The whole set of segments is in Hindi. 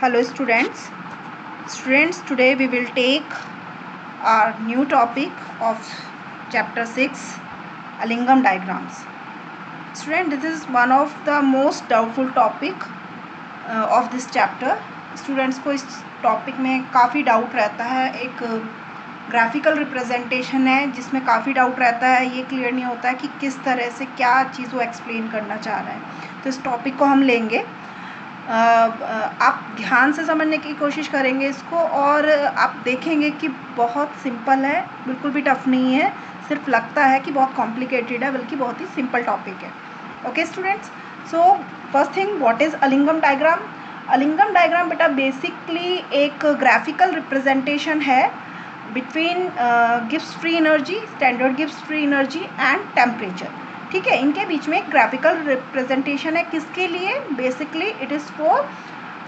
Hello students. Today we will take our new topic of chapter 6, Alingam diagrams. This is one of the most doubtful topic of this chapter. Students को इस टॉपिक में काफ़ी डाउट रहता है. एक ग्राफिकल रिप्रेजेंटेशन है जिसमें काफ़ी डाउट रहता है. ये क्लियर नहीं होता है कि किस तरह से क्या चीज़ वो एक्सप्लेन करना चाह रहा है. तो इस टॉपिक को हम लेंगे. आप ध्यान से समझने की कोशिश करेंगे इसको और आप देखेंगे कि बहुत सिंपल है, बिल्कुल भी टफ नहीं है. सिर्फ लगता है कि बहुत कॉम्प्लिकेटेड है, बल्कि बहुत ही सिंपल टॉपिक है. Okay students, so first thing, what is Ellingham diagram. Ellingham diagram बेटा बेसिकली एक ग्राफिकल रिप्रेजेंटेशन है between Gibbs free energy, standard Gibbs free energy and temperature. ठीक है, इनके बीच में एक ग्राफिकल रिप्रेजेंटेशन है. किसके लिए? Basically it is for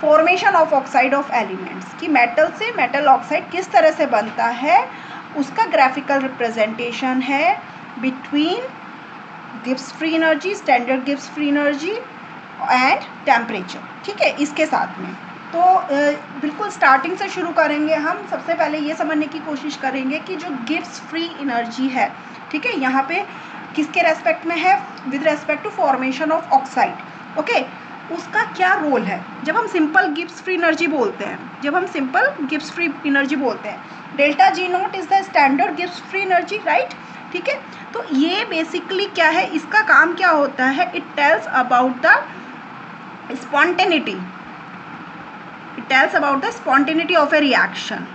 formation of oxide of elements, कि मेटल से मेटल ऑक्साइड किस तरह से बनता है, उसका ग्राफिकल रिप्रेजेंटेशन है between Gibbs free energy, standard Gibbs free energy and temperature. ठीक है, इसके साथ में तो बिल्कुल स्टार्टिंग से शुरू करेंगे हम. सबसे पहले ये समझने की कोशिश करेंगे कि जो गिब्स फ्री एनर्जी है, ठीक है, यहाँ पे किसके रेस्पेक्ट में है? With respect to formation of oxide. Okay, उसका क्या रोल है? जब हम सिंपल गिब्स फ्री एनर्जी बोलते हैं, delta G not is the standard Gibbs free energy, right. ठीक है, तो ये बेसिकली क्या है, इसका काम क्या होता है? It tells about the spontaneity of A reaction,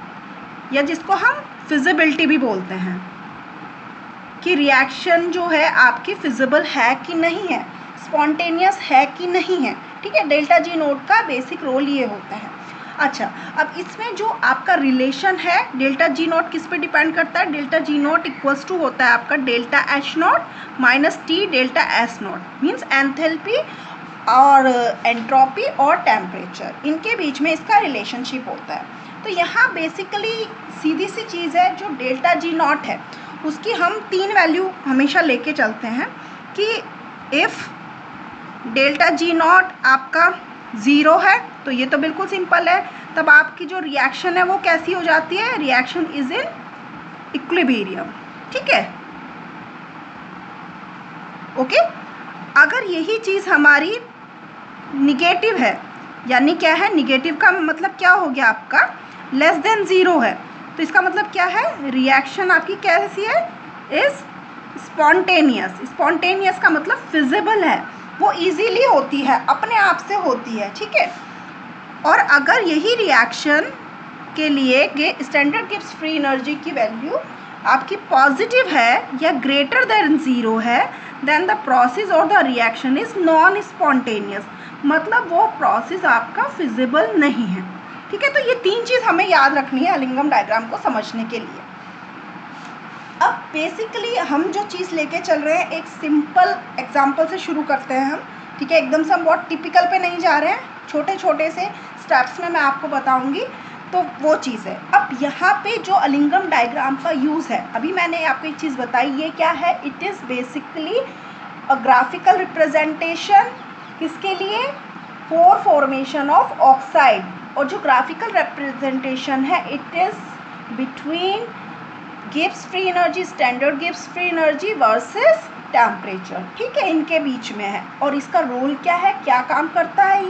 या जिसको हम फिजिबिलिटी भी बोलते हैं, कि रिएक्शन जो है आपकी फिजिबल है कि नहीं है, स्पॉन्टेनियस है कि नहीं है. ठीक है, डेल्टा जी नोट का बेसिक रोल ये होता है. अच्छा, अब इसमें जो आपका रिलेशन है डेल्टा जी नोट किस पे डिपेंड करता है? Delta G nought equals to होता है आपका delta H nought minus T delta S nought, means enthalpy और एंट्रोपी और टेम्परेचर, इनके बीच में इसका रिलेशनशिप होता है. तो यहाँ बेसिकली सीधी सी चीज़ है, जो डेल्टा जी नॉट है उसकी हम 3 वैल्यू हमेशा लेके चलते हैं कि इफ़ डेल्टा जी नॉट आपका 0 है तो ये तो बिल्कुल सिंपल है, तब आपकी जो रिएक्शन है वो कैसी हो जाती है? Reaction is in equilibrium. ठीक है, ओके. अगर यही चीज़ हमारी निगेटिव है, यानी क्या है, निगेटिव का मतलब क्या हो गया आपका? लेस देन 0 है, तो इसका मतलब क्या है? रिएक्शन आपकी कैसी है? Is spontaneous. स्पॉन्टेनियस का मतलब फिजिबल है, वो इजीली होती है, अपने आप से होती है. ठीक है, और अगर यही रिएक्शन के लिए स्टैंडर्ड गिब्स फ्री एनर्जी की वैल्यू आपकी पॉजिटिव है या ग्रेटर देन 0 है, देन द प्रोसेस और the reaction is non spontaneous, मतलब वो प्रोसेस आपका फिजिबल नहीं है. ठीक है, तो ये 3 चीज़ हमें याद रखनी है अलिंगम डायग्राम को समझने के लिए. अब बेसिकली हम जो चीज़ लेके चल रहे हैं, एक सिंपल एग्जांपल से शुरू करते हैं हम. ठीक है, एकदम से हम बहुत टिपिकल पे नहीं जा रहे हैं, छोटे छोटे से स्टेप्स में मैं आपको बताऊंगी, तो वो चीज़ है. अब यहाँ पे जो अलिंगम डायग्राम का यूज़ है, अभी मैंने आपको एक चीज़ बताई, ये क्या है? It is basically a graphical representation. किसके लिए? For formation of oxide. और जो ग्राफिकल रिप्रेजेंटेशन है, it is between Gibbs free energy, standard Gibbs free energy versus temperature. ठीक है, इनके बीच में है. और इसका रोल क्या है, क्या काम करता है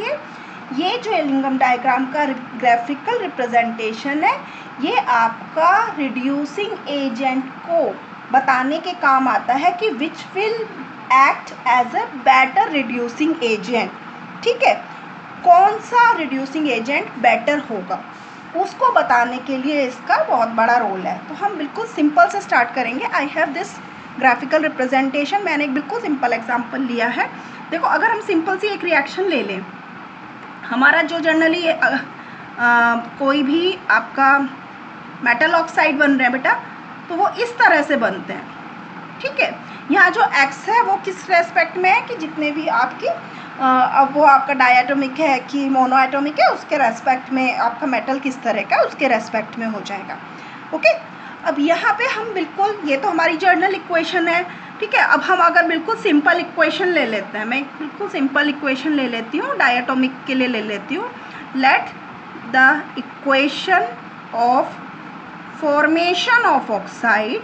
ये जो अलिंगम डायग्राम का ग्राफिकल रिप्रेजेंटेशन है, ये आपका रिड्यूसिंग एजेंट को बताने के काम आता है कि which will act as a better reducing agent. ठीक है, कौन सा रिड्यूसिंग एजेंट बेटर होगा, उसको बताने के लिए इसका बहुत बड़ा रोल है. तो हम बिल्कुल सिंपल से स्टार्ट करेंगे. I have this graphical representation. मैंने एक बिल्कुल सिंपल एग्जांपल लिया है. देखो, अगर हम सिंपल सी एक रिएक्शन ले लें, हमारा जो जनरली कोई भी आपका मेटल ऑक्साइड बन रहा है बेटा, तो वो इस तरह से बनते हैं. ठीक है, यहाँ जो एक्स है वो किस रेस्पेक्ट में है, कि जितने भी आपकी अब वो आपका डायटोमिक है कि मोनोएटोमिक है, उसके रेस्पेक्ट में आपका मेटल किस तरह का, उसके रेस्पेक्ट में हो जाएगा. ओके, अब यहाँ पे हम बिल्कुल, ये तो हमारी जर्नल इक्वेशन है. ठीक है, अब हम अगर बिल्कुल सिंपल इक्वेशन ले लेते हैं, मैं बिल्कुल सिंपल इक्वेशन ले लेती हूँ, डायटोमिक के लिए ले लेती हूँ. Let the equation of formation of oxide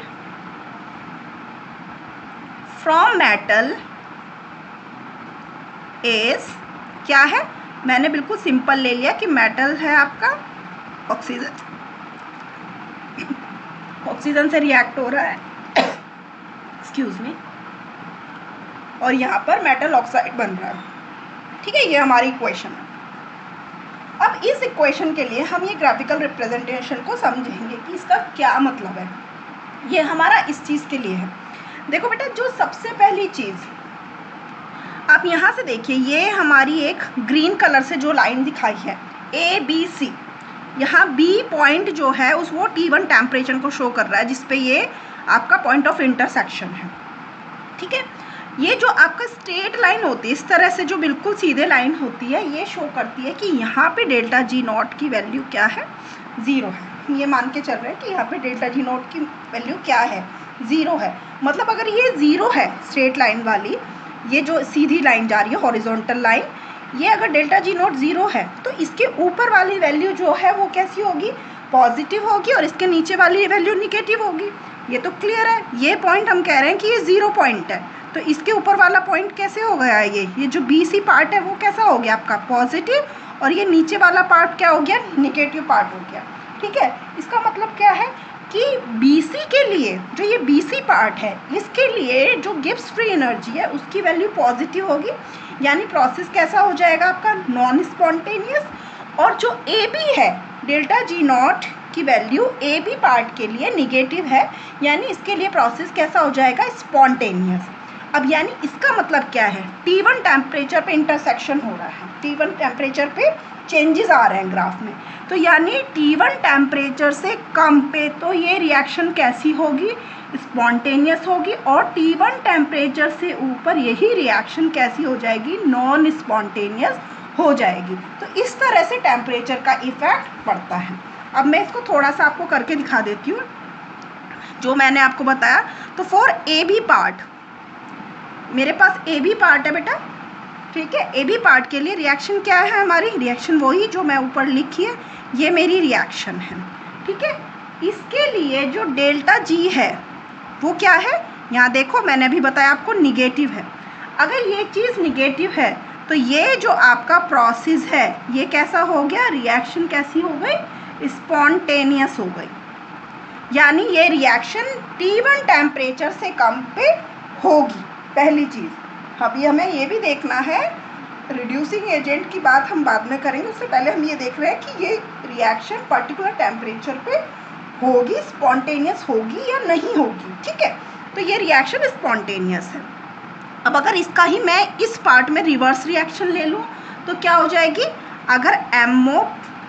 from metal is, क्या है, मैंने बिल्कुल सिंपल ले लिया कि मेटल है आपका ऑक्सीजन, ऑक्सीजन से रिएक्ट हो रहा है, एक्सक्यूज मी, और यहाँ पर मेटल ऑक्साइड बन रहा है। ठीक है, ये हमारी इक्वेशन है। अब इस इक्वेशन के लिए हम ये ग्राफिकल रिप्रेजेंटेशन को समझेंगे कि इसका क्या मतलब है। ये हमारा इस चीज़ के लिए है। देखो बेटा, जो सबसे पहली चीज़ आप यहाँ से देखिए, ये हमारी एक ग्रीन कलर से जो लाइन दिखाई है ABC, यहाँ B पॉइंट जो है उस वो T1 टेम्परेचर को शो कर रहा है, जिसपे ये आपका पॉइंट ऑफ इंटरसेक्शन है। ठीक है, ये जो आपका स्ट्रेट लाइन होती है, इस तरह से जो बिल्कुल सीधे लाइन होती है, ये शो करती है कि यहाँ पे डेल्टा G नॉट की वैल्यू क्या है, 0 है। हम ये मान के चल रहे हैं कि यहाँ पे डेल्टा G नॉट की वैल्यू क्या है, 0 है। मतलब अगर ये 0 है, स्ट्रेट लाइन वाली, ये जो सीधी लाइन जा रही है हॉरिजॉन्टल लाइन, ये अगर डेल्टा G नॉट 0 है तो इसके ऊपर वाली वैल्यू जो है वो कैसी होगी, पॉजिटिव होगी, और इसके नीचे वाली वैल्यू निगेटिव होगी। ये तो क्लियर है। ये पॉइंट हम कह रहे हैं कि ये 0 पॉइंट है, तो इसके ऊपर वाला पॉइंट कैसे हो गया, ये जो BC पार्ट है वो कैसा हो गया आपका पॉजिटिव, और ये नीचे वाला पार्ट क्या हो गया, निगेटिव पार्ट हो गया। ठीक है, इसका मतलब क्या है कि BC के लिए, जो ये BC पार्ट है, इसके लिए जो गिब्स फ्री एनर्जी है उसकी वैल्यू पॉजिटिव होगी, यानी प्रोसेस कैसा हो जाएगा आपका, नॉन स्पॉन्टेनियस। और जो AB है, डेल्टा G नॉट की वैल्यू AB पार्ट के लिए निगेटिव है, यानी इसके लिए प्रोसेस कैसा हो जाएगा, स्पॉन्टेनियस। अब यानी इसका मतलब क्या है, T1 टेम्परेचर पे इंटरसेक्शन हो रहा है, T1 टेम्परेचर पे चेंजेस आ रहे हैं ग्राफ में, तो यानी T1 टेम्परेचर से कम पे तो ये रिएक्शन कैसी होगी, स्पॉन्टेनियस होगी, और T1 टेम्परेचर से ऊपर यही रिएक्शन कैसी हो जाएगी, नॉन स्पॉन्टेनियस हो जाएगी। तो इस तरह से टेम्परेचर का इफेक्ट पड़ता है। अब मैं इसको थोड़ा सा आपको करके दिखा देती हूँ जो मैंने आपको बताया। तो फॉर AB पार्ट, मेरे पास AB पार्ट है बेटा, ठीक है, AB पार्ट के लिए रिएक्शन क्या है, हमारी रिएक्शन वही जो मैं ऊपर लिखी है, ये मेरी रिएक्शन है। ठीक है, इसके लिए जो डेल्टा G है वो क्या है, यहाँ देखो मैंने अभी बताया आपको निगेटिव है। अगर ये चीज़ निगेटिव है तो ये जो आपका प्रोसेस है ये कैसा हो गया, रिएक्शन कैसी हो गई, स्पॉन्टेनियस हो गई, यानी ये रिएक्शन T1 टेम्परेचर से कम पे होगी, पहली चीज़। अभी हमें ये भी देखना है, रिड्यूसिंग एजेंट की बात हम बाद में करेंगे, उससे पहले हम ये देख रहे हैं कि ये रिएक्शन पर्टिकुलर टेम्परेचर पे होगी, स्पॉन्टेनियस होगी या नहीं होगी। ठीक है, तो ये रिएक्शन स्पॉन्टेनियस है। अब अगर इसका ही मैं इस पार्ट में रिवर्स रिएक्शन ले लूँ तो क्या हो जाएगी, अगर MO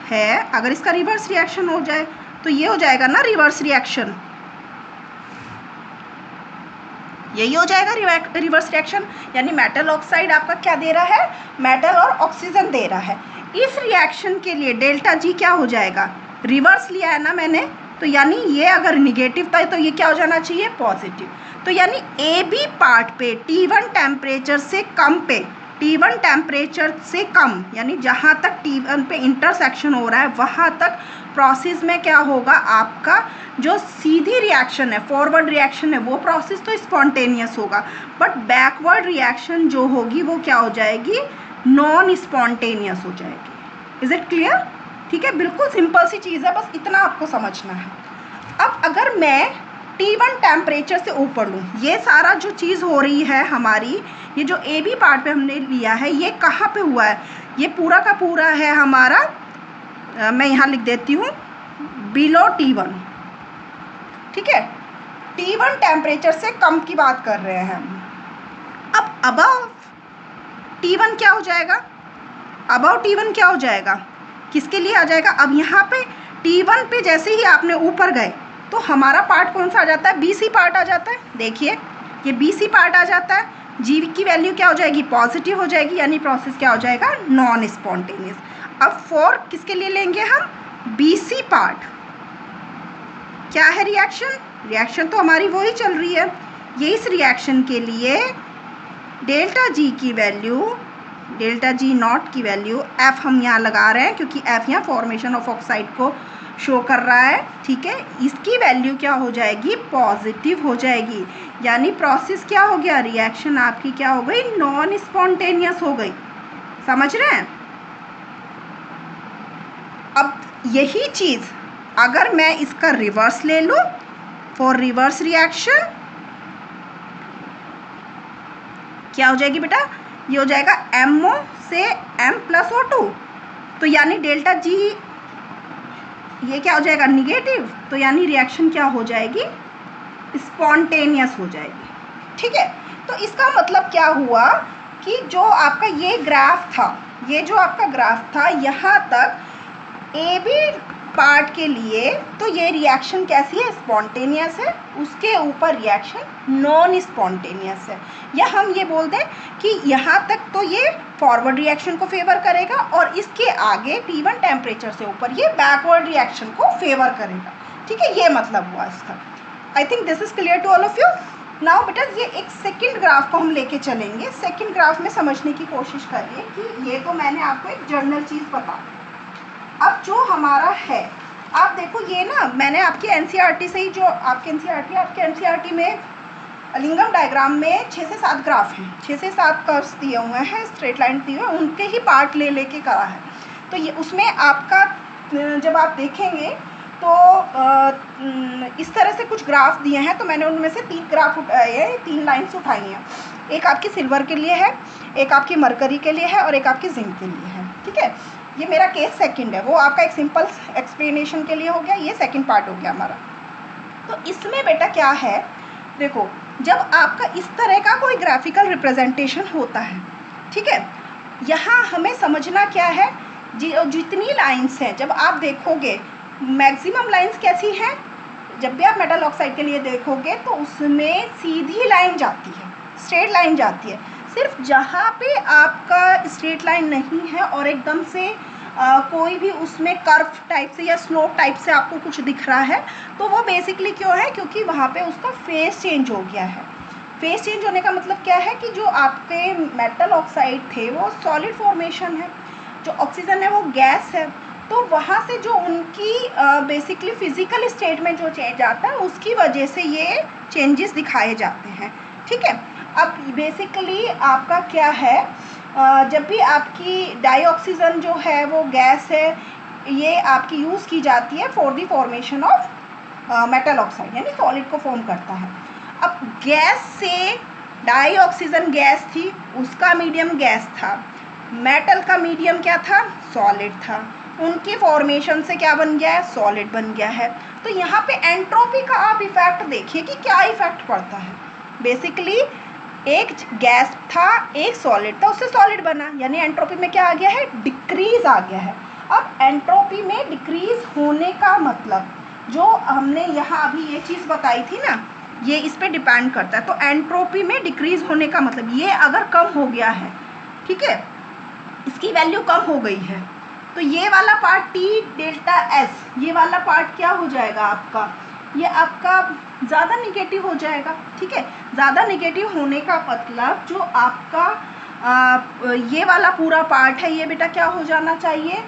है, अगर इसका रिवर्स रिएक्शन हो जाए तो ये हो जाएगा ना रिवर्स रिएक्शन, यही हो जाएगा रिवर्स रिएक्शन, यानी मेटल ऑक्साइड आपका क्या दे रहा है, मेटल और ऑक्सीजन दे रहा है। इस रिएक्शन के लिए डेल्टा G क्या हो जाएगा, रिवर्स लिया है ना मैंने, तो यानी ये अगर निगेटिव था तो ये क्या हो जाना चाहिए, पॉजिटिव। तो यानी AB पार्ट पे T1 टेम्परेचर से कम पे, T1 टेम्परेचर से कम, यानी जहाँ तक T1 पे इंटरसेक्शन हो रहा है वहाँ तक प्रोसेस में क्या होगा, आपका जो सीधी रिएक्शन है, फॉरवर्ड रिएक्शन है, वो प्रोसेस तो स्पॉन्टेनियस होगा, बट बैकवर्ड रिएक्शन जो होगी वो क्या हो जाएगी, नॉन स्पॉन्टेनियस हो जाएगी। Is it clear? ठीक है, बिल्कुल सिंपल सी चीज़ है, बस इतना आपको समझना है। अब अगर मैं T1 टेम्परेचर से ऊपर लूँ, ये सारा जो चीज़ हो रही है हमारी, ये जो AB पार्ट पे हमने लिया है, ये कहाँ पे हुआ है, ये पूरा का पूरा है हमारा, मैं यहाँ लिख देती हूँ बिलो T1। ठीक है, T1 टेम्परेचर से कम की बात कर रहे हैं हम। अब अबव T1 क्या हो जाएगा, अबव T1 क्या हो जाएगा, किसके लिए आ जाएगा, अब यहाँ पे T1 पे जैसे ही आपने ऊपर गए तो हमारा पार्ट कौन सा आ जाता है, BC पार्ट आ जाता है। देखिए ये BC पार्ट आ जाता है, G की वैल्यू क्या हो जाएगी, पॉजिटिव हो जाएगी, यानी प्रोसेस क्या हो जाएगा, नॉन स्पॉन्टेनियस। अब फॉर किसके लिए लेंगे हम, BC पार्ट, क्या है रिएक्शन, रिएक्शन तो हमारी वही चल रही है, ये इस रिएक्शन के लिए डेल्टा G की वैल्यू डेल्टा जी नॉट की वैल्यू एफ हम यहाँ लगा रहे हैं क्योंकि एफ यहाँ फॉर्मेशन ऑफ ऑक्साइड को शो कर रहा है, ठीक है। इसकी वैल्यू क्या हो जाएगी, पॉजिटिव हो जाएगी, यानी प्रोसेस क्या हो गया, रिएक्शन आपकी क्या हो गई, नॉन स्पॉन्टेनियस हो गई। समझ रहे हैं। अब यही चीज़ अगर मैं इसका रिवर्स ले लूँ, फॉर रिवर्स रिएक्शन क्या हो जाएगी बेटा, ये हो जाएगा MO से M+O2, तो यानी डेल्टा जी ये क्या हो जाएगा, निगेटिव, तो यानी रिएक्शन क्या हो जाएगी, स्पॉन्टेनियस हो जाएगी, ठीक है। तो इसका मतलब क्या हुआ कि जो आपका ये ग्राफ था, ये जो आपका ग्राफ था यहाँ तक AB पार्ट के लिए तो ये रिएक्शन कैसी है, स्पॉन्टेनियस है, उसके ऊपर रिएक्शन नॉन स्पॉन्टेनियस है, या हम ये बोल दें कि यहाँ तक तो ये फॉरवर्ड रिएक्शन को फेवर करेगा और इसके आगे T1 टेम्परेचर से ऊपर ये बैकवर्ड रिएक्शन को फेवर करेगा, ठीक है। ये मतलब हुआ इसका। I think this is clear to all of you. Now बेटा ये एक सेकंड ग्राफ को हम लेके चलेंगे। सेकंड ग्राफ में समझने की कोशिश करिए कि ये तो मैंने आपको एक जनरल चीज़ बता। अब जो हमारा है, आप देखो ये ना मैंने आपकी NCERT से ही, जो आपके NCERT में लिंगम डायग्राम में 6 से 7 ग्राफ हैं, 6 से 7 कर्व्स दिए हुए हैं, स्ट्रेट लाइन दिए हुए हैं, उनके ही पार्ट ले लेके करा है। तो ये उसमें आपका जब आप देखेंगे तो इस तरह से कुछ ग्राफ दिए हैं, तो मैंने उनमें से 3 ग्राफ उठाए हैं, 3 लाइन्स उठाई हैं। एक आपकी सिल्वर के लिए है, एक आपकी मरकरी के लिए है और एक आपकी जिंक के लिए है, ठीक है। ये मेरा केस सेकंड है, वो आपका एक सिंपल एक्सप्लेनेशन के लिए हो गया, ये सेकंड पार्ट हो गया हमारा। तो इसमें बेटा क्या है, देखो जब आपका इस तरह का कोई ग्राफिकल रिप्रेजेंटेशन होता है, ठीक है, यहाँ हमें समझना क्या है, जितनी लाइंस हैं, जब आप देखोगे मैक्सिमम लाइंस कैसी हैं, जब भी आप मेटल ऑक्साइड के लिए देखोगे तो उसमें सीधी लाइन जाती है, स्ट्रेट लाइन जाती है। सिर्फ जहाँ पे आपका स्ट्रेट लाइन नहीं है और एकदम से कोई भी उसमें कर्व टाइप से या स्लोप टाइप से आपको कुछ दिख रहा है, तो वो बेसिकली क्यों है, क्योंकि वहाँ पे उसका फेस चेंज हो गया है। फेस चेंज होने का मतलब क्या है कि जो आपके मेटल ऑक्साइड थे वो सॉलिड फॉर्मेशन है, जो ऑक्सीजन है वो गैस है, तो वहाँ से जो उनकी बेसिकली फिजिकल स्टेट में जो चेंज आता है उसकी वजह से ये चेंजेस दिखाए जाते हैं, ठीक है। अब बेसिकली आपका क्या है, जब भी आपकी डाइऑक्सीजन जो है वो गैस है, ये आपकी यूज़ की जाती है for the formation of metal oxide, यानी सॉलिड को फॉर्म करता है। अब गैस से डाइऑक्सीजन गैस थी, उसका मीडियम गैस था, मेटल का मीडियम क्या था, सॉलिड था, उनकी फॉर्मेशन से क्या बन गया है, सॉलिड बन गया है। तो यहाँ पे एंट्रोपी का आप इफेक्ट देखिए कि क्या इफेक्ट पड़ता है। बेसिकली एक गैस था, एक सॉलिड था, उससे सॉलिड बना, यानी एंट्रोपी में क्या आ गया है, डिक्रीज आ गया है। अब एंट्रोपी में डिक्रीज होने का मतलब, जो हमने यहाँ अभी ये चीज़ बताई थी ना, ये इस पे डिपेंड करता है। तो एंट्रोपी में डिक्रीज होने का मतलब, ये अगर कम हो गया है, ठीक है, इसकी वैल्यू कम हो गई है, तो ये वाला पार्ट T डेल्टा S, ये वाला पार्ट क्या हो जाएगा आपका, ये आपका ज़्यादा निगेटिव हो जाएगा, ठीक है। ज़्यादा निगेटिव होने का मतलब जो आपका ये वाला पूरा पार्ट है, ये बेटा क्या हो जाना चाहिए,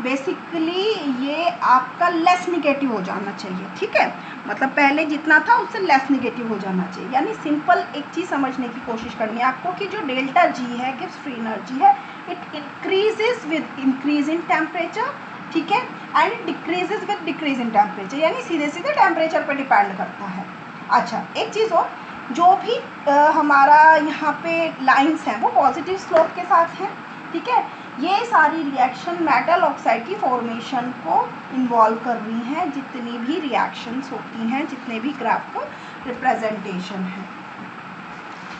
बेसिकली ये आपका लेस निगेटिव हो जाना चाहिए, ठीक है। मतलब पहले जितना था उससे लेस निगेटिव हो जाना चाहिए। यानी सिंपल एक चीज़ समझने की कोशिश करनी है आपको कि जो डेल्टा G है, गिव्स फ्री एनर्जी है, it increases with increase in temperature, ठीक है, and it decreases with decrease in temperature, यानी सीधे सीधे टेम्परेचर पर डिपेंड करता है। अच्छा, एक चीज़ और, जो भी हमारा यहाँ पे लाइंस हैं वो पॉजिटिव स्लोप के साथ हैं, ठीक है। ये सारी रिएक्शन मेटल ऑक्साइड की फॉर्मेशन को इन्वॉल्व कर रही हैं, जितनी भी रिएक्शंस होती हैं, जितने भी ग्राफ का रिप्रेजेंटेशन है।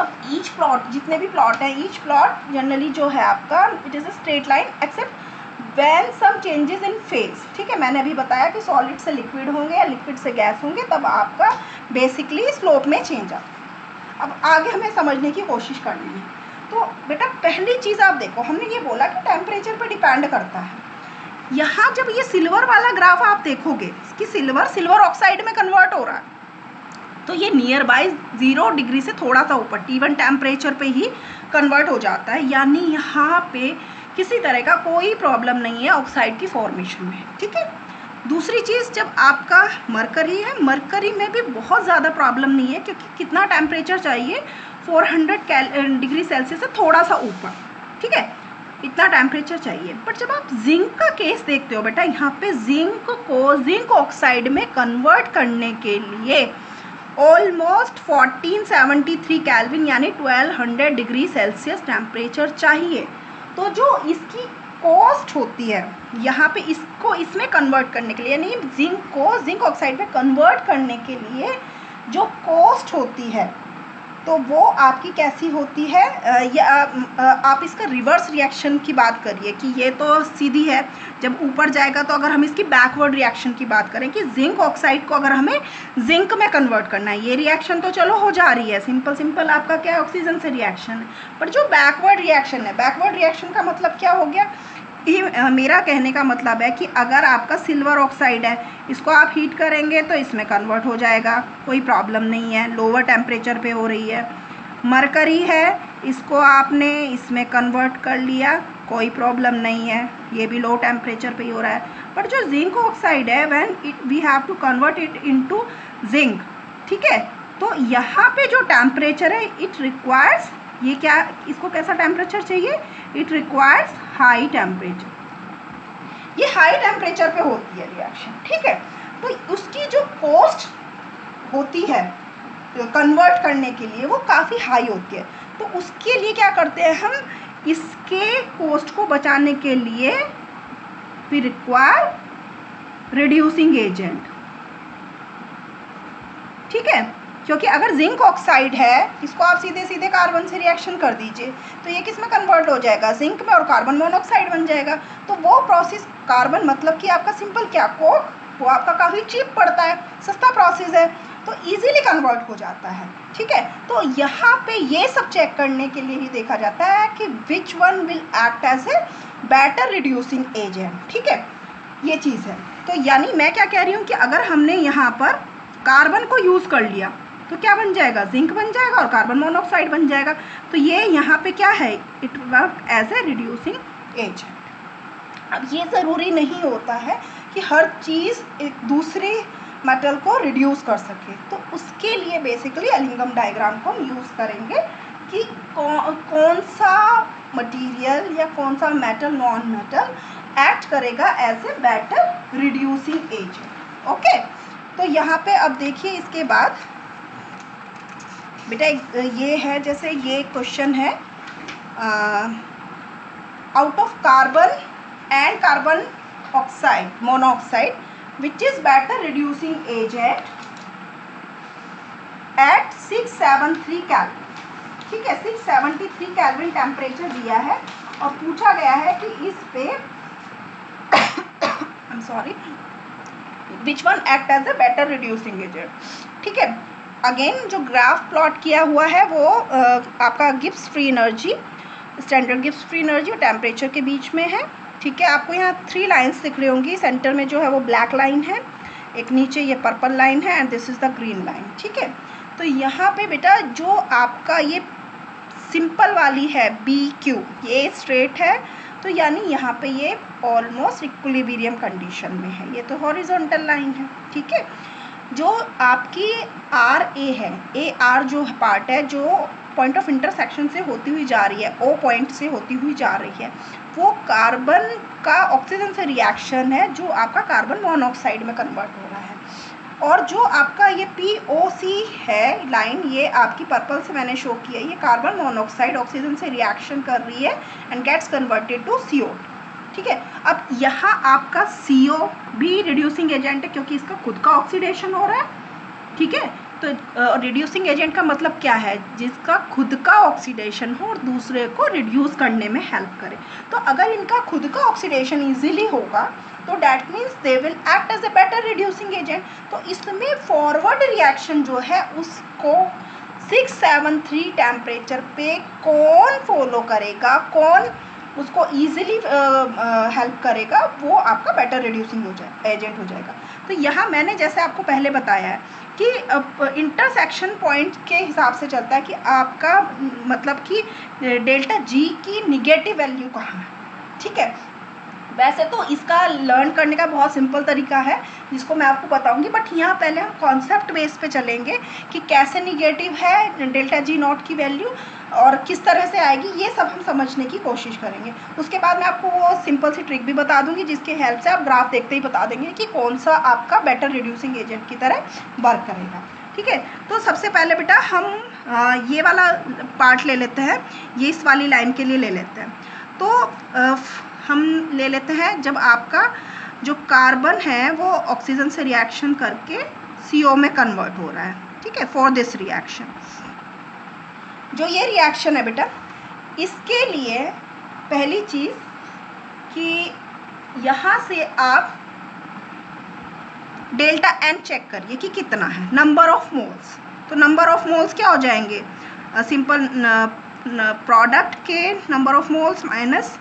अब ईच प्लॉट, जितने भी प्लॉट हैं, ईच प्लॉट जनरली जो है आपका it is a straight line except when some changes in phase, ठीक है। मैंने अभी बताया कि सॉलिड से लिक्विड होंगे या लिक्विड से गैस होंगे, तब आपका बेसिकली स्लोप में चेंज आता है। अब आगे हमें समझने की कोशिश करनी है। तो बेटा पहली चीज़ आप देखो, हमने ये बोला कि टेम्परेचर पर डिपेंड करता है। यहाँ जब ये सिल्वर वाला ग्राफ आप देखोगे कि सिल्वर ऑक्साइड में कन्वर्ट हो रहा है, तो ये नियर बाय 0 डिग्री से थोड़ा सा ऊपर T1 टेम्परेचर पे ही कन्वर्ट हो जाता है, यानी यहाँ पे किसी तरह का कोई प्रॉब्लम नहीं है ऑक्साइड की फॉर्मेशन में। ठीक है। दूसरी चीज़, जब आपका मरकरी है, मरकरी में भी बहुत ज़्यादा प्रॉब्लम नहीं है, क्योंकि कितना टेम्परेचर चाहिए, 400 डिग्री सेल्सियस से थोड़ा सा ऊपर। ठीक है, इतना टेम्परेचर चाहिए। बट जब आप जिंक का केस देखते हो बेटा, यहाँ पे जिंक को जिंक ऑक्साइड में कन्वर्ट करने के लिए ऑलमोस्ट 1473 केल्विन यानी 1200 डिग्री सेल्सियस टेम्परेचर चाहिए। तो जो इसकी कॉस्ट होती है यहाँ पे इसको इसमें कन्वर्ट करने के लिए, यानी जिंक को जिंक ऑक्साइड में कन्वर्ट करने के लिए जो कॉस्ट होती है, तो वो आपकी कैसी होती है, या आप इसका रिवर्स रिएक्शन की बात करिए कि ये तो सीधी है, जब ऊपर जाएगा तो अगर हम इसकी बैकवर्ड रिएक्शन की बात करें कि जिंक ऑक्साइड को अगर हमें जिंक में कन्वर्ट करना है, ये रिएक्शन तो चलो हो जा रही है, सिंपल आपका क्या है, ऑक्सीजन से रिएक्शन है। पर जो बैकवर्ड रिएक्शन है, बैकवर्ड रिएक्शन का मतलब क्या हो गया, मेरा कहने का मतलब है कि अगर आपका सिल्वर ऑक्साइड है, इसको आप हीट करेंगे तो इसमें कन्वर्ट हो जाएगा, कोई प्रॉब्लम नहीं है, लोअर टेम्परेचर पे हो रही है। मरकरी है, इसको आपने इसमें कन्वर्ट कर लिया, कोई प्रॉब्लम नहीं है, ये भी लो टेम्परेचर पे ही हो रहा है। बट जो जिंक ऑक्साइड है, when we have to convert it into zinc, ठीक है, तो यहाँ पे जो टेम्परेचर है, इट रिक्वायर्स, ये क्या, इसको कैसा टेम्परेचर चाहिए, इट रिक्वायर्स हाई टेम्परेचर। ये हाई टेम्परेचर पे होती है रिएक्शन। ठीक है, तो उसकी जो कॉस्ट होती है कन्वर्ट करने के लिए वो काफ़ी हाई होती है। तो उसके लिए क्या करते हैं हम, इसके कॉस्ट को बचाने के लिए वी रिक्वायर रिड्यूसिंग एजेंट। ठीक है, क्योंकि अगर जिंक ऑक्साइड है, इसको आप सीधे सीधे कार्बन से रिएक्शन कर दीजिए तो ये किस में कन्वर्ट हो जाएगा, जिंक में, और कार्बन मोनोऑक्साइड बन जाएगा। तो वो प्रोसेस, कार्बन मतलब कि आपका सिंपल क्या, कोक, वो आपका काफ़ी चीप पड़ता है, सस्ता प्रोसेस है, तो इजीली कन्वर्ट हो जाता है। ठीक है, तो यहाँ पे ये सब चेक करने के लिए ही देखा जाता है कि which one will act as a better reducing agent. ठीक है, ये चीज़ है। तो यानी मैं क्या कह रही हूँ कि अगर हमने यहाँ पर कार्बन को यूज़ कर लिया तो क्या बन जाएगा, जिंक बन जाएगा और कार्बन मोनोऑक्साइड बन जाएगा। तो ये यहाँ पे क्या है, it work as a reducing agent. अब ये ज़रूरी नहीं होता है कि हर चीज़ एक दूसरे मेटल को रिड्यूस कर सके, तो उसके लिए बेसिकली एलिंगम डायग्राम को हम यूज़ करेंगे कि कौन सा मटेरियल या कौन सा मेटल, नॉन मेटल एक्ट करेगा as a better reducing agent. Okay, तो यहाँ पे अब देखिए इसके बाद बेटा ये है, जैसे ये क्वेश्चन है, out of carbon and carbon oxide, monoxide, which is better reducing agent at 673 kelvin. ठीक है, 673 केल्विन टेम्परेचर दिया है और पूछा गया है कि इस पे I am sorry, which one act as a better reducing agent. ठीक है, अगेन जो ग्राफ प्लॉट किया हुआ है वो आपका Gibbs free energy, standard Gibbs free energy और टेम्परेचर के बीच में है। ठीक है, आपको यहाँ 3 लाइन्स दिख रही होंगी, सेंटर में जो है वो ब्लैक लाइन है, एक नीचे ये पर्पल लाइन है, and this is the green line. ठीक है, तो यहाँ पे बेटा जो आपका ये सिंपल वाली है BQ, ये स्ट्रेट है, तो यानी यहाँ पे ये ऑलमोस्ट इक्विलिब्रियम कंडीशन में है, ये तो हॉरिजॉन्टल लाइन है। ठीक है, जो आपकी RA है, AR जो पार्ट है, जो पॉइंट ऑफ इंटरसेक्शन से होती हुई जा रही है, O पॉइंट से होती हुई जा रही है, वो कार्बन का ऑक्सीजन से रिएक्शन है जो आपका कार्बन मोनोऑक्साइड में कन्वर्ट हो रहा है। और जो आपका ये POC है लाइन, ये आपकी पर्पल से मैंने शो किया, ये कार्बन मोनोऑक्साइड ऑक्सीजन से रिएक्शन कर रही है and gets converted to CO। ठीक है, अब यहाँ आपका CO भी रिड्यूसिंग एजेंट है क्योंकि इसका खुद का ऑक्सीडेशन हो रहा है। ठीक है, तो रिड्यूसिंग एजेंट का मतलब क्या है, जिसका खुद का ऑक्सीडेशन हो और दूसरे को रिड्यूस करने में हेल्प करे। तो अगर इनका खुद का ऑक्सीडेशन इजीली होगा तो that means they will act as a better reducing agent. तो इसमें फॉरवर्ड रिएक्शन जो है उसको 673 टेम्परेचर पे कौन फॉलो करेगा, कौन उसको ईजिली हेल्प करेगा, वो आपका बेटर रिड्यूसिंग एजेंट हो जाएगा। तो यहाँ मैंने जैसे आपको पहले बताया है कि इंटरसेक्शन पॉइंट के हिसाब से चलता है कि आपका मतलब कि डेल्टा जी की निगेटिव वैल्यू कहाँ है, ठीक है। वैसे तो इसका लर्न करने का बहुत सिंपल तरीका है जिसको मैं आपको बताऊंगी, बट यहाँ पहले हम कॉन्सेप्ट बेस पे चलेंगे कि कैसे निगेटिव है डेल्टा जी नॉट की वैल्यू और किस तरह से आएगी, ये सब हम समझने की कोशिश करेंगे। उसके बाद मैं आपको वो सिंपल सी ट्रिक भी बता दूंगी जिसके हेल्प से आप ग्राफ देखते ही बता देंगे कि कौन सा आपका बेटर रिड्यूसिंग एजेंट की तरह वर्क करेगा, ठीक है। तो सबसे पहले बेटा हम ये वाला पार्ट ले लेते हैं, ये इस वाली लाइन के लिए ले लेते हैं। तो हम ले लेते हैं जब आपका जो कार्बन है वो ऑक्सीजन से रिएक्शन करके CO में कन्वर्ट हो रहा है, ठीक है, फॉर दिस रिएक्शन। जो ये रिएक्शन है बेटा, इसके लिए पहली चीज़ कि यहाँ से आप डेल्टा एन चेक करिए कि कितना है, नंबर ऑफ मोल्स। तो नंबर ऑफ मोल्स क्या हो जाएंगे, सिंपल प्रोडक्ट के number of moles minus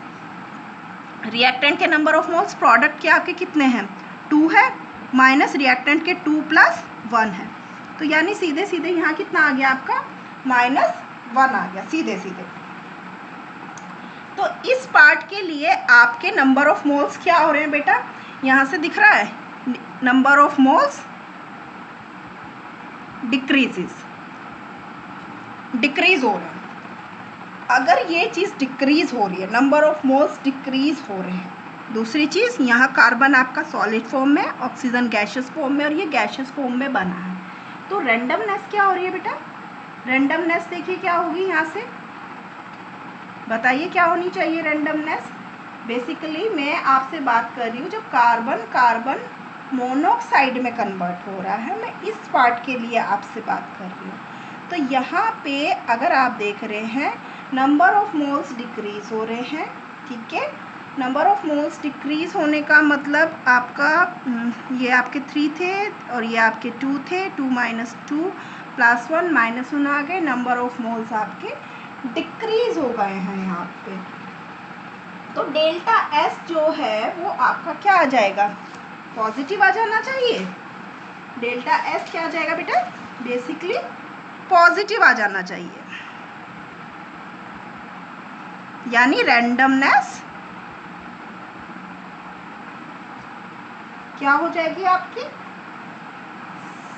reactant के नंबर ऑफ मोल्स। प्रोडक्ट के आपके कितने हैं, 2 है, माइनस रिएक्टेंट के 2 + 1 है। तो यानी सीधे सीधे यहाँ कितना आ गया आपका, -1 आ गया सीधे सीधे। तो इस पार्ट के लिए आपके नंबर ऑफ मोल्स क्या हो रहे हैं बेटा, यहाँ से दिख रहा है, नंबर ऑफ मोल्स डिक्रीज हो रहे हैं। अगर ये चीज़ डिक्रीज हो रही है, नंबर ऑफ मोल्स डिक्रीज हो रहे हैं। दूसरी चीज़, यहाँ कार्बन आपका सॉलिड फॉर्म में, ऑक्सीजन गैशियस फॉर्म में और ये गैशियस फॉर्म में बना है। तो रैंडमनेस क्या हो रही है बेटा, रैंडमनेस देखिए क्या होगी, यहाँ से बताइए क्या होनी चाहिए रैंडमनेस। बेसिकली मैं आपसे बात कर रही हूँ जब कार्बन मोनोऑक्साइड में कन्वर्ट हो रहा है, मैं इस पार्ट के लिए आपसे बात कर रही हूँ। तो यहाँ पे अगर आप देख रहे हैं नंबर ऑफ मोल्स डिक्रीज हो रहे हैं, ठीक है। नंबर ऑफ मोल्स डिक्रीज होने का मतलब आपका ये आपके 3 थे और ये आपके 2 थे, 2 - 2 + 1 -1 आ गए, नंबर ऑफ मोल्स आपके डिक्रीज हो गए हैं यहाँ पे। तो डेल्टा एस जो है वो आपका क्या आ जाएगा, पॉजिटिव आ जाना चाहिए। डेल्टा एस क्या आ जाएगा बेटा, बेसिकली पॉजिटिव आ जाना चाहिए, यानी रैंडमनेस क्या हो जाएगी आपकी,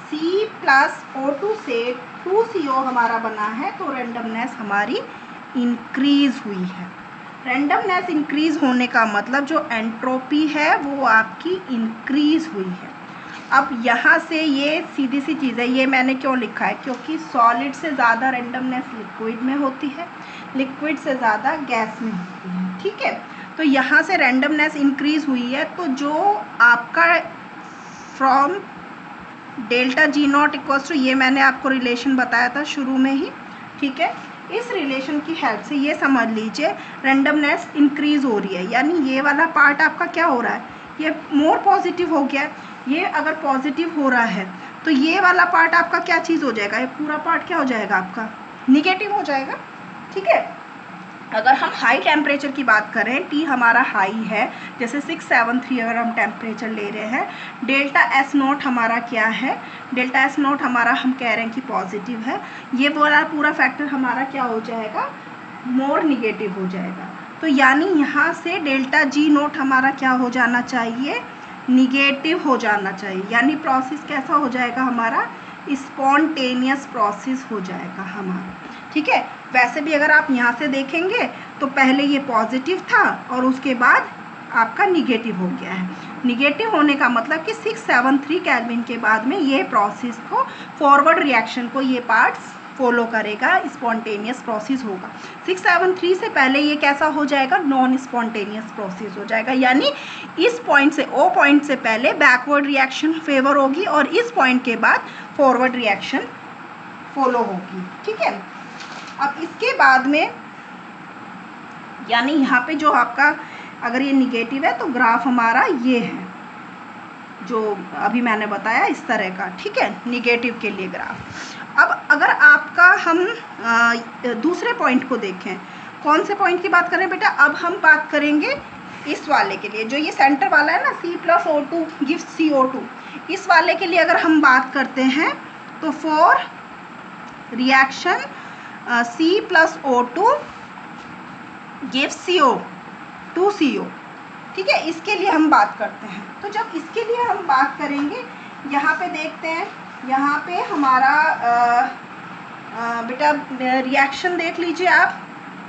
C+O2 से 2CO हमारा बना है, तो रैंडमनेस हमारी इंक्रीज हुई है। रैंडमनेस इंक्रीज होने का मतलब जो एंट्रोपी है वो आपकी इंक्रीज हुई है। अब यहाँ से ये सीधी सी चीज़ है, ये मैंने क्यों लिखा है, क्योंकि सॉलिड से ज़्यादा रैंडमनेस लिक्विड में होती है, लिक्विड से ज़्यादा गैस में होती है, ठीक है। तो यहाँ से रैंडमनेस इंक्रीज हुई है, तो जो आपका from delta G nought equals to, ये मैंने आपको रिलेशन बताया था शुरू में ही, ठीक है। इस रिलेशन की हेल्प से ये समझ लीजिए रैंडमनेस इंक्रीज हो रही है, यानी ये वाला पार्ट आपका क्या हो रहा है, ये मोर पॉजिटिव हो गया। ये अगर पॉजिटिव हो रहा है तो ये वाला पार्ट आपका क्या चीज़ हो जाएगा, ये पूरा पार्ट क्या हो जाएगा आपका, निगेटिव हो जाएगा, ठीक है। अगर हम हाई टेम्परेचर की बात करें, T हमारा हाई है, जैसे 673 अगर हम टेम्परेचर ले रहे हैं, डेल्टा एस नॉट हमारा क्या है, डेल्टा एस नॉट हमारा हम कह रहे हैं कि पॉजिटिव है, ये वाला पूरा फैक्टर हमारा क्या हो जाएगा, मोर निगेटिव हो जाएगा। तो यानी यहाँ से डेल्टा जी नॉट हमारा क्या हो जाना चाहिए, निगेटिव हो जाना चाहिए, यानी प्रोसेस कैसा हो जाएगा हमारा, स्पॉन्टेनियस प्रोसेस हो जाएगा हमारा, ठीक है। वैसे भी अगर आप यहाँ से देखेंगे तो पहले ये पॉजिटिव था और उसके बाद आपका निगेटिव हो गया है। निगेटिव होने का मतलब कि 673 केल्विन के बाद में ये प्रोसेस को, फॉरवर्ड रिएक्शन को ये पार्ट्स फॉलो करेगा, स्पॉन्टेनियस प्रोसेस होगा। 673 से पहले ये कैसा हो जाएगा, नॉन स्पॉन्टेनियस प्रोसेस हो जाएगा, यानी इस पॉइंट से, ओ पॉइंट से पहले बैकवर्ड रिएक्शन फेवर होगी और इस पॉइंट के बाद फॉरवर्ड रिएक्शन फॉलो होगी, ठीक है। अब इसके बाद में यानी यहाँ पे जो आपका अगर ये निगेटिव है तो ग्राफ हमारा ये है जो अभी मैंने बताया इस तरह का, ठीक है, निगेटिव के लिए ग्राफ। अब अगर आपका हम दूसरे पॉइंट को देखें कौन से पॉइंट की बात कर रहे हैं बेटा? अब हम बात करेंगे इस वाले के लिए, जो ये सेंटर वाला है ना, C+O2 गिव्स CO2, इस वाले के लिए अगर हम बात करते हैं तो for reaction C+O2 gives CO2CO, ठीक है, इसके लिए हम बात करते हैं। तो जब इसके लिए हम बात करेंगे, यहाँ पे देखते हैं, यहाँ पे हमारा बेटा रिएक्शन देख लीजिए आप,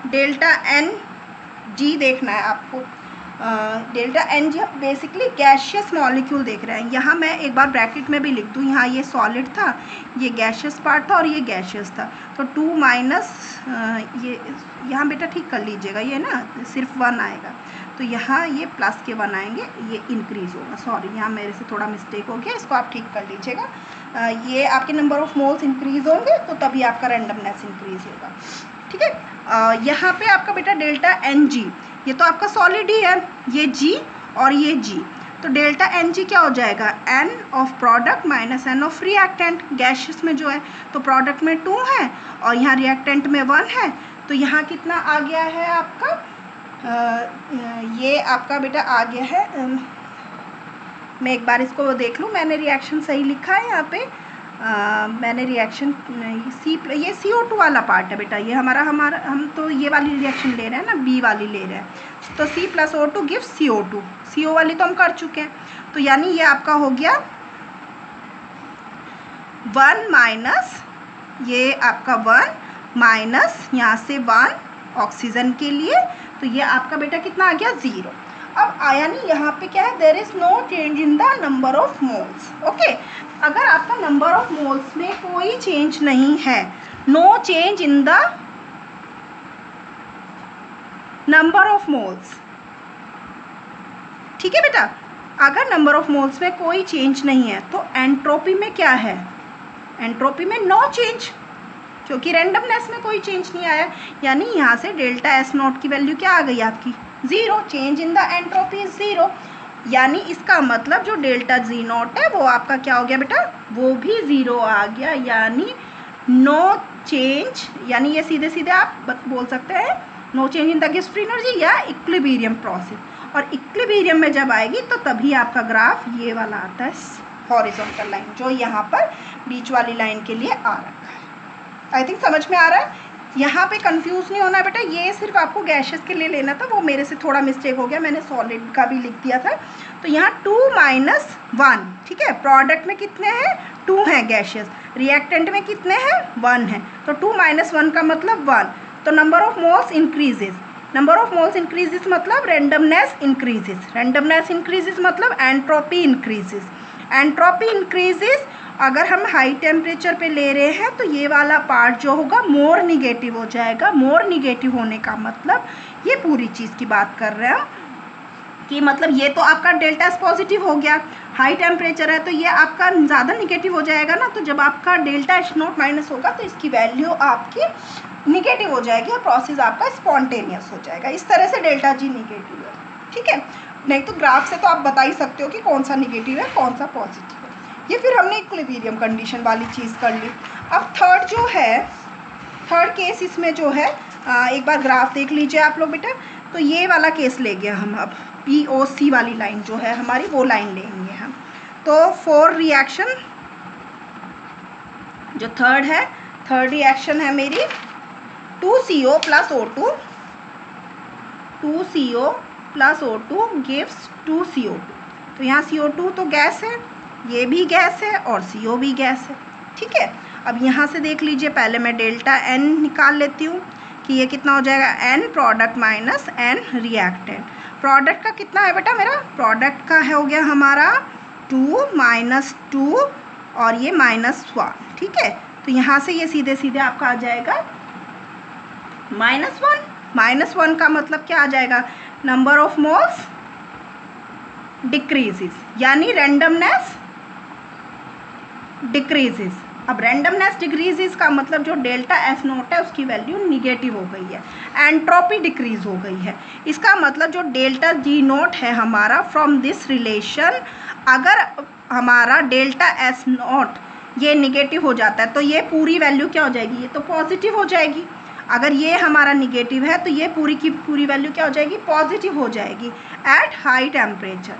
डेल्टा एन जी देखना है आपको। डेल्टा एन जी हम बेसिकली गैशियस मॉलिक्यूल देख रहे हैं। यहाँ मैं एक बार ब्रैकेट में भी लिख दूँ, यहाँ ये सॉलिड था, ये गैशियस पार्ट था और ये गैशियस था, तो 2 माइनस ये यहाँ बेटा ठीक कर लीजिएगा, ये ना सिर्फ 1 आएगा, तो यहाँ ये प्लस के 1 आएंगे, ये इंक्रीज़ होगा। सॉरी, यहाँ मेरे से थोड़ा मिस्टेक हो गया, इसको आप ठीक कर लीजिएगा। ये आपके नंबर ऑफ मोल्स इंक्रीज़ होंगे तो तभी आपका रैंडमनेस इंक्रीज़ होगा, ठीक है। यहाँ पे आपका बेटा डेल्टा एन जी, ये तो आपका सॉलिड ही है, ये जी और ये जी, तो डेल्टा एन जी क्या हो जाएगा? N of product minus n of reactant. Gaseous में जो है तो प्रोडक्ट में 2 है और यहाँ रिएक्टेंट में 1 है, तो यहाँ कितना आ गया है आपका? ये आपका बेटा आ गया है, मैं एक बार इसको देख लूँ, मैंने रिएक्शन सही लिखा है यहाँ पे। मैंने रिएक्शन ये CO2 वाला पार्ट है बेटा, ये हमारा हम तो ये वाली रिएक्शन ले रहे हैं ना, बी वाली ले रहे हैं, तो C+O2 गिव्स CO2, CO वाली तो हम कर चुके हैं, तो यानी ये आपका हो गया 1 माइनस, ये आपका 1 माइनस यहाँ से 1 ऑक्सीजन के लिए, तो ये आपका बेटा कितना आ गया? 0। अब आया नहीं, यहाँ पे क्या है? There is no change in the number of moles. Okay, अगर आपका नंबर ऑफ मोल्स में कोई चेंज नहीं है, no change in the number of moles, ठीक है बेटा, अगर नंबर ऑफ मोल्स में कोई चेंज नहीं है तो एंट्रोपी में क्या है? एंट्रोपी में नो चेंज, क्योंकि रैंडमनेस में कोई चेंज नहीं आया, यानी यहाँ से डेल्टा एस नॉट की वैल्यू क्या आ गई आपकी? 0। Change in the entropy is 0, यानी इसका मतलब जो डेल्टा जी नॉट है वो आपका क्या हो गया बेटा? वो भी 0 आ गया, यानी नो चेंज, यानी ये सीधे सीधे आप बोल सकते हैं नो चेंज इन द गिव्स फ्री एनर्जी या इक्विलिब्रियम प्रोसेस। और इक्विलिब्रियम में जब आएगी तो तभी आपका ग्राफ ये वाला आता है, हॉरिजॉन्टल लाइन, जो यहाँ पर बीच वाली लाइन के लिए आ रखा है। आई थिंक समझ में आ रहा है। यहाँ पे कंफ्यूज नहीं होना बेटा, ये सिर्फ आपको गैसेस के लिए लेना था, वो मेरे से थोड़ा मिस्टेक हो गया, मैंने सॉलिड का भी लिख दिया था। तो यहाँ 2 माइनस 1, ठीक है, प्रोडक्ट में कितने हैं? 2 हैं गैसेस, रिएक्टेंट में कितने हैं? 1 है, तो 2 माइनस 1 का मतलब 1, तो number of moles increases, number of moles increases मतलब रैंडमनेस इंक्रीजेज, रैंडमनेस इंक्रीजेज मतलब एंट्रोपी इंक्रीजेज, एंट्रोपी इंक्रीजेज अगर हम हाई टेम्परेचर पे ले रहे हैं तो ये वाला पार्ट जो होगा मोर निगेटिव हो जाएगा। मोर निगेटिव होने का मतलब ये पूरी चीज़ की बात कर रहे हैं कि मतलब ये तो आपका डेल्टा एस पॉजिटिव हो गया, हाई टेम्परेचर है तो ये आपका ज़्यादा निगेटिव हो जाएगा ना, तो जब आपका डेल्टा एच नॉट माइनस होगा तो इसकी वैल्यू आपकी निगेटिव हो जाएगी और प्रोसेस आपका स्पॉन्टेनियस हो जाएगा। इस तरह से डेल्टा जी निगेटिव है, ठीक है। नहीं तो ग्राफ से तो आप बता ही सकते हो कि कौन सा निगेटिव है कौन सा पॉजिटिव है। ये फिर हमने इक्विलिब्रियम कंडीशन वाली चीज़ कर ली। अब थर्ड जो है, थर्ड केस इसमें जो है एक बार ग्राफ देख लीजिए आप लोग बेटा। तो ये वाला केस ले गया हम, अब POC वाली लाइन जो है हमारी वो लाइन लेंगे हम। तो फॉर रिएक्शन जो थर्ड है, थर्ड रिएक्शन है मेरी 2CO plus O2, 2CO plus O2 gives 2CO2। तो यहाँ CO2 तो गैस है, ये भी गैस है और CO भी गैस है, ठीक है। अब यहाँ से देख लीजिए, पहले मैं डेल्टा N निकाल लेती हूँ कि ये कितना हो जाएगा, N product minus N reactant. Product का कितना है बेटा मेरा, प्रोडक्ट का है हो गया हमारा 2 माइनस 2 और ये -1, ठीक है। तो यहाँ से ये सीधे सीधे आपका आ जाएगा -1। -1 का मतलब क्या आ जाएगा, नंबर ऑफ मोल्स डिक्रीजेस, यानी रैंडमनेस डिक्रीजेस। अब रैंडमनेस डिक्रीजेस का मतलब जो डेल्टा एफ नोट है उसकी वैल्यू निगेटिव हो गई है, एंट्रोपी डिक्रीज हो गई है। इसका मतलब जो डेल्टा जी नोट है हमारा फ्रॉम दिस रिलेशन, अगर हमारा डेल्टा एस नोट ये निगेटिव हो जाता है तो ये पूरी वैल्यू क्या हो जाएगी, ये तो पॉजिटिव हो जाएगी। अगर ये हमारा निगेटिव है तो ये पूरी की पूरी वैल्यू क्या हो जाएगी, पॉजिटिव हो जाएगी एट हाई टेम्परेचर।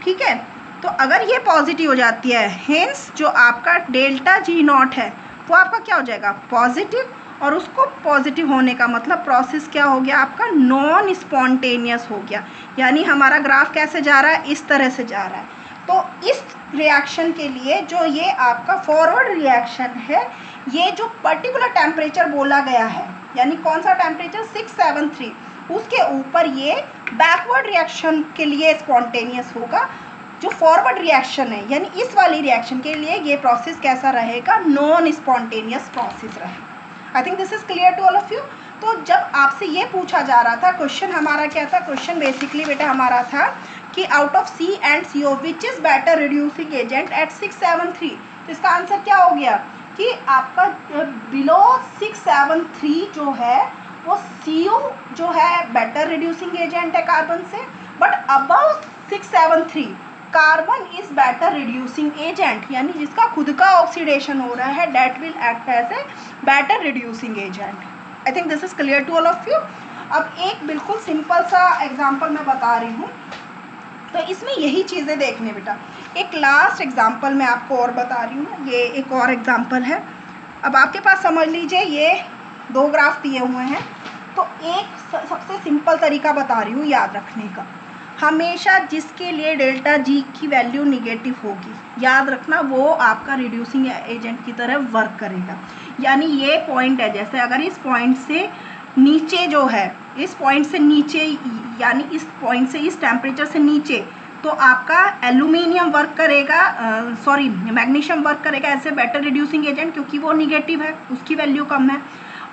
ठीक है, तो अगर ये पॉजिटिव हो जाती है, हेंस जो आपका डेल्टा जी नॉट है वो आपका क्या हो जाएगा, पॉजिटिव। और उसको पॉजिटिव होने का मतलब प्रोसेस क्या हो गया आपका, नॉन स्पॉन्टेनियस हो गया। यानी हमारा ग्राफ कैसे जा रहा है, इस तरह से जा रहा है। तो इस रिएक्शन के लिए जो ये आपका फॉरवर्ड रिएक्शन है, ये जो पर्टिकुलर टेम्परेचर बोला गया है, यानी कौन सा टेम्परेचर 673, उसके ऊपर ये बैकवर्ड रिएक्शन के लिए स्पॉन्टेनियस होगा। जो फॉरवर्ड रिएक्शन है यानी इस वाली रिएक्शन के लिए ये प्रोसेस कैसा रहेगा, नॉन स्पॉन्टेनियस प्रोसेस रहेगा। I think this is clear to all of you. तो जब आपसे ये पूछा जा रहा था, क्वेश्चन हमारा क्या था, क्वेश्चन बेसिकली बेटा हमारा था कि out of C and C O which is better reducing agent at 673। तो इसका आंसर क्या हो गया कि आपका बिलो 673 जो है वो CO जो है बेटर रिड्यूसिंग एजेंट है कार्बन से, but above 673 carbon is better reducing agent, यानी जिसका खुद का ऑक्सीडेशन हो रहा है, that will act as a better reducing agent. I think this is clear to all of you. अब एक बिल्कुल सिंपल सा एग्जांपल मैं बता रही हूँ, तो इसमें यही चीज़ें देखने बेटा। एक लास्ट एग्जांपल मैं आपको और बता रही हूँ, ये एक और एग्जांपल है। अब आपके पास समझ लीजिए ये 2 ग्राफ दिए हुए हैं, तो एक सबसे सिंपल तरीका बता रही हूँ याद रखने का। हमेशा जिसके लिए डेल्टा जी की वैल्यू निगेटिव होगी, याद रखना वो आपका रिड्यूसिंग एजेंट की तरह वर्क करेगा। यानी ये पॉइंट है, जैसे अगर इस पॉइंट से नीचे जो है, इस पॉइंट से नीचे यानी इस पॉइंट से इस टेम्परेचर से नीचे, तो आपका एल्यूमिनियम वर्क करेगा, सॉरी मैग्नीशियम वर्क करेगा ऐसे बेटर रिड्यूसिंग एजेंट, क्योंकि वो निगेटिव है, उसकी वैल्यू कम है।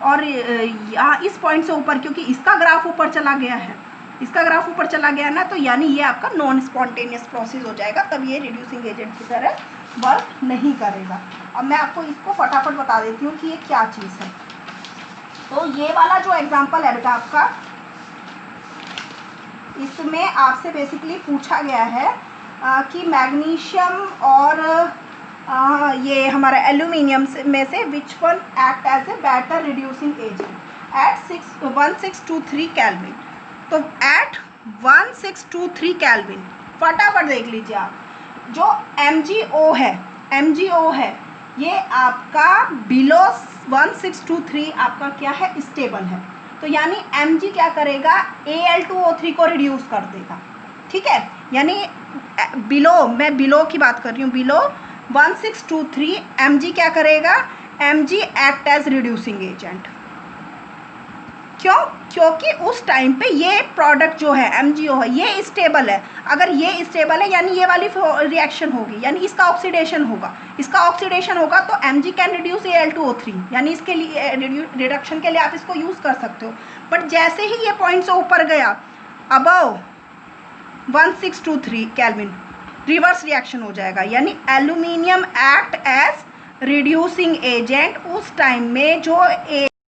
और यहाँ इस पॉइंट से ऊपर, क्योंकि इसका ग्राफ ऊपर चला गया है, इसका ग्राफ ऊपर चला गया ना, तो यानी ये आपका नॉन स्पॉन्टेनियस प्रोसेस हो जाएगा, तब ये रिड्यूसिंग एजेंट की तरह वर्क नहीं करेगा। अब मैं आपको इसको फटाफट बता देती हूँ कि ये क्या चीज़ है। तो ये वाला जो एग्जांपल है बेटा आपका, इसमें आपसे बेसिकली पूछा गया है कि मैग्नीशियम और ये हमारा एल्यूमिनियम में से which one act as a better reducing agent at 1623 kelvin. तो एट 1623 केल्विन फटाफट देख लीजिए आप, जो MgO है ये आपका बिलो 1623 आपका क्या है, स्टेबल है। तो यानी Mg क्या करेगा, Al2O3 को रिड्यूस कर देगा। ठीक है, यानी बिलो, मैं बिलो की बात कर रही हूँ, बिलो 1623 Mg क्या करेगा, Mg act as reducing agent. क्यों, क्योंकि उस टाइम पे ये प्रोडक्ट जो है MgO है ये स्टेबल है। अगर ये स्टेबल है यानी ये वाली रिएक्शन होगी, यानी इसका ऑक्सीडेशन होगा, इसका ऑक्सीडेशन होगा तो Mg कैन रिड्यूस Al2O3, यानी इसके लिए रिडक्शन के लिए आप इसको यूज़ कर सकते हो। बट जैसे ही ये पॉइंट से ऊपर गया अबव 1623 केल्विन, रिवर्स रिएक्शन हो जाएगा, यानी aluminium act as reducing agent. उस टाइम में जो